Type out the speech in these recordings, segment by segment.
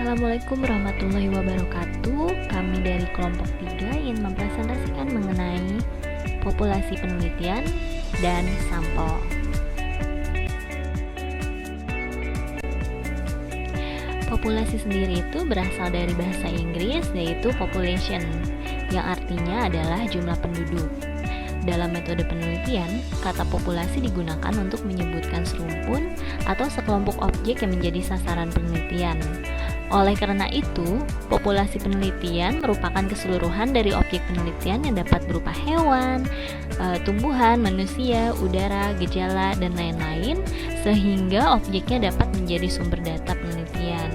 Assalamualaikum warahmatullahi wabarakatuh. Kami dari kelompok 3 ingin mempresentasikan mengenai populasi penelitian dan sampel. Populasi sendiri itu berasal dari bahasa Inggris, yaitu population, yang artinya adalah jumlah penduduk. Dalam metode penelitian, kata populasi digunakan untuk menyebutkan serumpun atau sekelompok objek yang menjadi sasaran penelitian. Oleh karena itu, populasi penelitian merupakan keseluruhan dari objek penelitian yang dapat berupa hewan, tumbuhan, manusia, udara, gejala, dan lain-lain, sehingga objeknya dapat menjadi sumber data penelitian.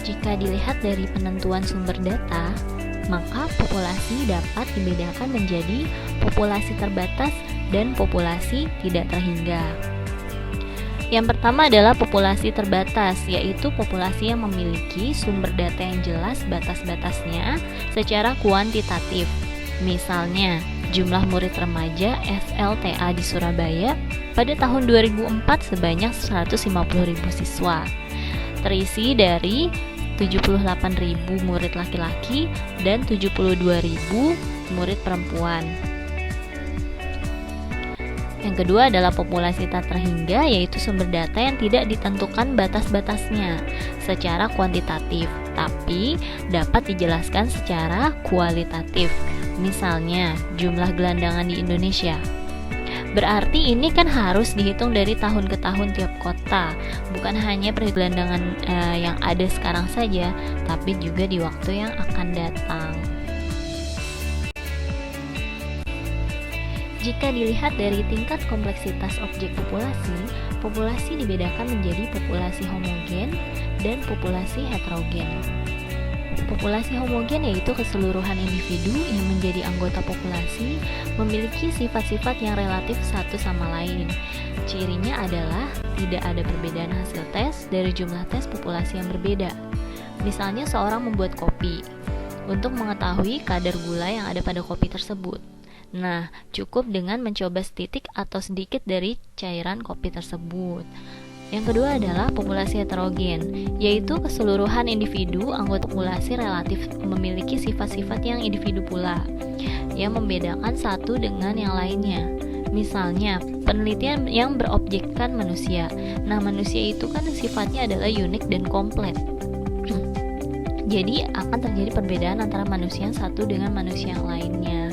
Jika dilihat dari penentuan sumber data, maka populasi dapat dibedakan menjadi populasi terbatas dan populasi tidak terhingga. Yang pertama adalah populasi terbatas, yaitu populasi yang memiliki sumber data yang jelas batas-batasnya secara kuantitatif. Misalnya, jumlah murid remaja SLTA di Surabaya pada tahun 2004 sebanyak 150.000 siswa, terisi dari 78.000 murid laki-laki dan 72.000 murid perempuan. Yang kedua adalah populasi tak terhingga, yaitu sumber data yang tidak ditentukan batas-batasnya secara kuantitatif, tapi dapat dijelaskan secara kualitatif. Misalnya, jumlah gelandangan di Indonesia. Berarti ini kan harus dihitung dari tahun ke tahun tiap kota, bukan hanya pergelandangan yang ada sekarang saja, tapi juga di waktu yang akan datang. Jika dilihat dari tingkat kompleksitas objek populasi, populasi dibedakan menjadi populasi homogen dan populasi heterogen. Populasi homogen yaitu keseluruhan individu yang menjadi anggota populasi memiliki sifat-sifat yang relatif satu sama lain. Cirinya adalah tidak ada perbedaan hasil tes dari jumlah tes populasi yang berbeda. Misalnya seorang membuat kopi untuk mengetahui kadar gula yang ada pada kopi tersebut. Nah, cukup dengan mencoba setitik atau sedikit dari cairan kopi tersebut. Yang kedua adalah populasi heterogen, yaitu keseluruhan individu anggota populasi relatif memiliki sifat-sifat yang individu pula, yang membedakan satu dengan yang lainnya. Misalnya, penelitian yang berobjekkan manusia. Nah, manusia itu kan sifatnya adalah unik dan komplit. Jadi, akan terjadi perbedaan antara manusia yang satu dengan manusia yang lainnya.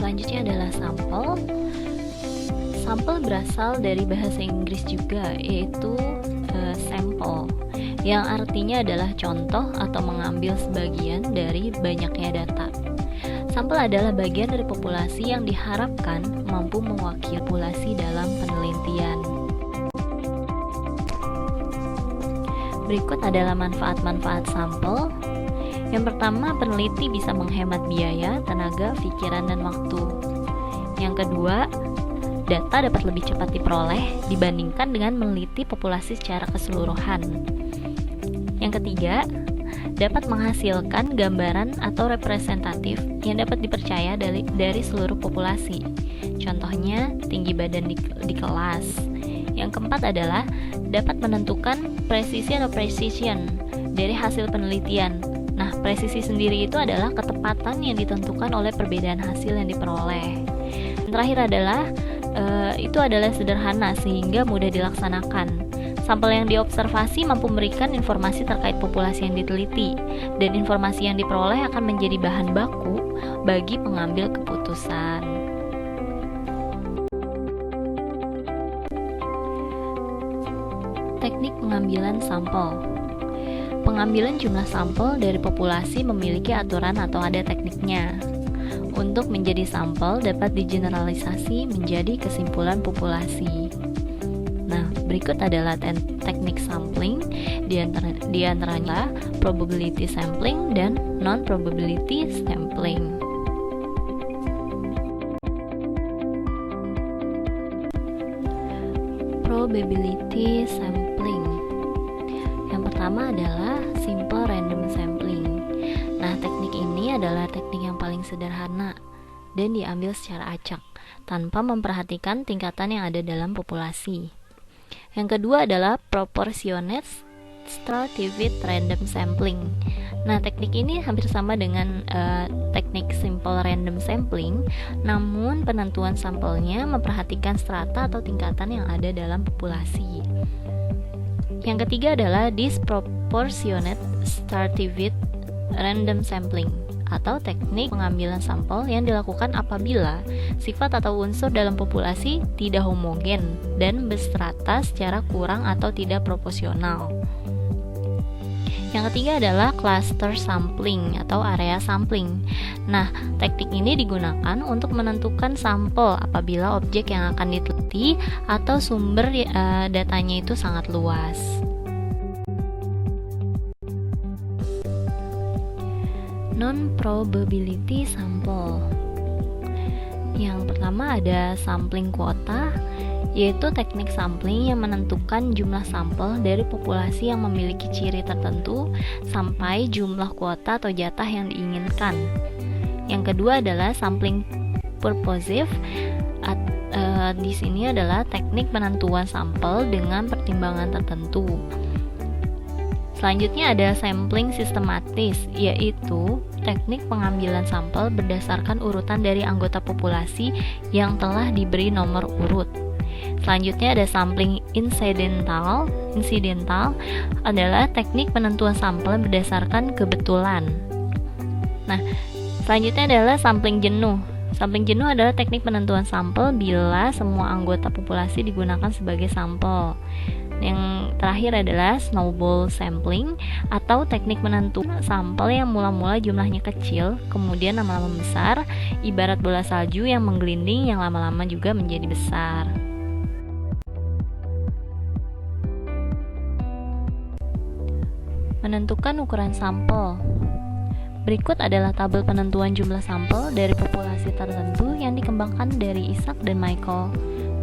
Selanjutnya adalah sampel. Sampel berasal dari bahasa Inggris juga, yaitu sample, yang artinya adalah contoh atau mengambil sebagian dari banyaknya data. Sampel adalah bagian dari populasi yang diharapkan mampu mewakili populasi dalam penelitian. Berikut adalah manfaat-manfaat sampel. Yang pertama, peneliti bisa menghemat biaya, tenaga, pikiran, dan waktu. Yang kedua, data dapat lebih cepat diperoleh dibandingkan dengan meneliti populasi secara keseluruhan. Yang ketiga, dapat menghasilkan gambaran atau representatif yang dapat dipercaya dari seluruh populasi. Contohnya, tinggi badan di kelas. Yang keempat adalah dapat menentukan presisi atau precision dari hasil penelitian. Nah, presisi sendiri itu adalah ketepatan yang ditentukan oleh perbedaan hasil yang diperoleh. Yang terakhir adalah itu adalah sederhana sehingga mudah dilaksanakan. Sampel yang diobservasi mampu memberikan informasi terkait populasi yang diteliti, dan informasi yang diperoleh akan menjadi bahan baku bagi pengambil keputusan. Teknik pengambilan sampel. Pengambilan jumlah sampel dari populasi memiliki aturan atau ada tekniknya. Untuk menjadi sampel dapat digeneralisasi menjadi kesimpulan populasi. Nah, berikut adalah teknik sampling, di antaranya probability sampling dan non-probability sampling. Probability sampling. Yang pertama adalah simple random sampling. Nah, teknik ini adalah teknik yang paling sederhana dan diambil secara acak, tanpa memperhatikan tingkatan yang ada dalam populasi. Yang kedua adalah proportionate stratified random sampling. Nah, teknik ini hampir sama dengan teknik simple random sampling, namun penentuan sampelnya memperhatikan strata atau tingkatan yang ada dalam populasi. Yang ketiga adalah disproportionate stratified random sampling, atau teknik pengambilan sampel yang dilakukan apabila sifat atau unsur dalam populasi tidak homogen dan berstrata secara kurang atau tidak proporsional. Yang ketiga adalah cluster sampling atau area sampling. Nah, teknik ini digunakan untuk menentukan sampel apabila objek yang akan diteliti atau sumber datanya itu sangat luas. Non-probability sample. Yang pertama ada sampling kuota, yaitu teknik sampling yang menentukan jumlah sampel dari populasi yang memiliki ciri tertentu sampai jumlah kuota atau jatah yang diinginkan. Yang kedua adalah sampling purposive. Di sini adalah teknik penentuan sampel dengan pertimbangan tertentu. Selanjutnya ada sampling sistematis, yaitu teknik pengambilan sampel berdasarkan urutan dari anggota populasi yang telah diberi nomor urut. Selanjutnya ada sampling incidental. Incidental adalah teknik penentuan sampel berdasarkan kebetulan. Nah, selanjutnya adalah sampling jenuh. Sampling jenuh adalah teknik penentuan sampel bila semua anggota populasi digunakan sebagai sampel. Yang terakhir adalah snowball sampling atau teknik menentukan sampel yang mula-mula jumlahnya kecil, kemudian lama-lama besar, ibarat bola salju yang menggelinding yang lama-lama juga menjadi besar. Menentukan ukuran sampel. Berikut adalah tabel penentuan jumlah sampel dari populasi tertentu yang dikembangkan dari Isaac dan Michael.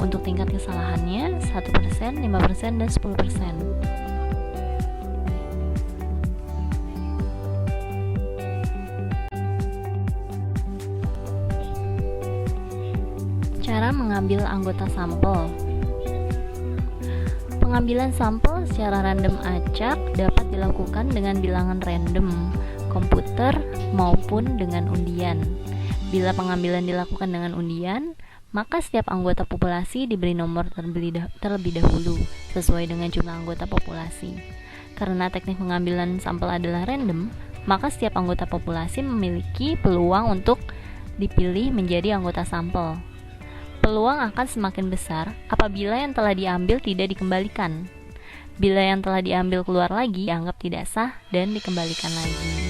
Untuk tingkat kesalahannya 1%, 5%, dan 10%. Cara mengambil anggota sampel. Pengambilan sampel secara random acak dapat dilakukan dengan bilangan random, komputer, maupun dengan undian. Bila pengambilan dilakukan dengan undian, maka setiap anggota populasi diberi nomor terlebih dahulu sesuai dengan jumlah anggota populasi. Karena teknik pengambilan sampel adalah random, maka setiap anggota populasi memiliki peluang untuk dipilih menjadi anggota sampel. Peluang akan semakin besar apabila yang telah diambil tidak dikembalikan. Bila yang telah diambil keluar lagi, dianggap tidak sah dan dikembalikan lagi.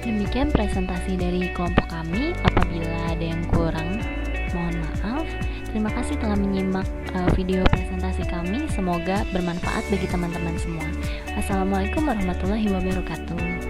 Demikian presentasi dari kelompok kami. Apabila ada yang kurang, mohon maaf. Terima kasih telah menyimak video presentasi kami. Semoga bermanfaat bagi teman-teman semua. Assalamualaikum warahmatullahi wabarakatuh.